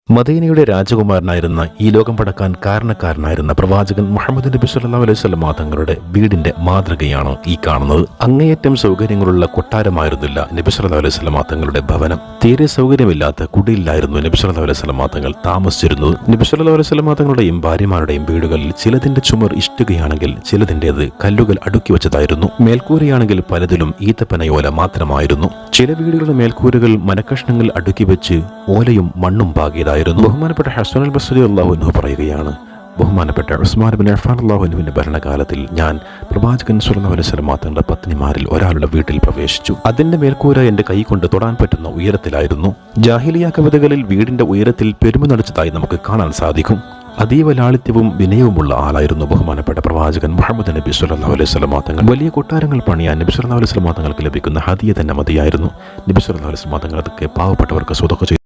മദീനയുടെ രാജകുമാരനായിരുന്ന ഈ ലോകം പടക്കാൻ കാരണക്കാരനായിരുന്ന പ്രവാചകൻ മുഹമ്മദ് നബി സല്ലല്ലാഹു അലൈഹി വസല്ലം തങ്ങളുടെ വീടിന്റെ മാതൃകയാണ് ഈ കാണുന്നത്. അങ്ങേയറ്റം സൗകര്യങ്ങളുള്ള കൊട്ടാരമായിരുന്നില്ല നബി സല്ലല്ലാഹു അലൈഹി വസല്ലം തങ്ങളുടെ ഭവനം. തീരെ സൗകര്യമില്ലാത്ത കുടിയിലായിരുന്നു നബി സല്ലല്ലാഹു അലൈഹി വസല്ലം തങ്ങൾ താമസിച്ചിരുന്നത്. നബി സല്ലല്ലാഹു അലൈഹി വസല്ലം തങ്ങളുടെയും ഭാര്യമാരുടെയും വീടുകളിൽ ചിലതിന്റെ ചുമർ ഇഷ്ടികയാണെങ്കിൽ ചിലതിന്റേത് കല്ലുകൾ അടുക്കി വെച്ചതായിരുന്നു. മേൽക്കൂരയാണെങ്കിൽ പലതിലും ഈത്തപ്പനയോല മാത്രമായിരുന്നു. ചില വീടുകളുടെ മേൽക്കൂരകൾ മനക്കഷ്ണങ്ങൾ അടുക്കി വെച്ച് ഓലയും മണ്ണും പാകിയതായിരുന്നു. ബഹുമാനപ്പെട്ട ഹസൻ അൽ ബസ്രി റളിയല്ലാഹു അൻഹു പറയുകയാണ്, ബഹുമാനപ്പെട്ട ഉസ്മാൻ ഇബ്നു അഫ്ഫാൻ റളിയല്ലാഹു അൻഹുവിന്റെ ഭരണകാലത്തിൽ ഞാൻ പ്രവാചകൻ സ്വല്ലല്ലാഹു അലൈഹി വസല്ലം തങ്ങളുടെ പത്നിമാരിൽ ഒരാളുടെ വീട്ടിൽ പ്രവേശിച്ചു. അതിന്റെ മേൽക്കൂര എന്റെ കൈ കൊണ്ട് തൊടാൻ പറ്റുന്ന ഉയരത്തിലായിരുന്നു. ജാഹിലിയ കവിതകളിൽ വീടിന്റെ ഉയരത്തിൽ പെരുമ നടിച്ചതായി നമുക്ക് കാണാൻ സാധിക്കും. അതീവ ലാളിത്യവും വിനയവുമുള്ള ആളായിരുന്നു ബഹുമാനപ്പെട്ട പ്രവാചകൻ മുഹമ്മദ് നബി സല്ലല്ലാഹു അലൈഹി വസല്ലം തങ്ങൾ. വലിയ കൊട്ടാരങ്ങൾ പണിയാൻ നബി സല്ലല്ലാഹു അലൈഹി വസല്ലം തങ്ങൾക്ക് ലഭിക്കുന്ന ഹദിയ തന്നെ മതിയായിരുന്നു. നബി സല്ലല്ലാഹു അലൈഹി വസല്ലം തങ്ങൾ അതൊക്കെ പാവപ്പെട്ടവർക്ക് സ്വതക്ക ചെയ്തു.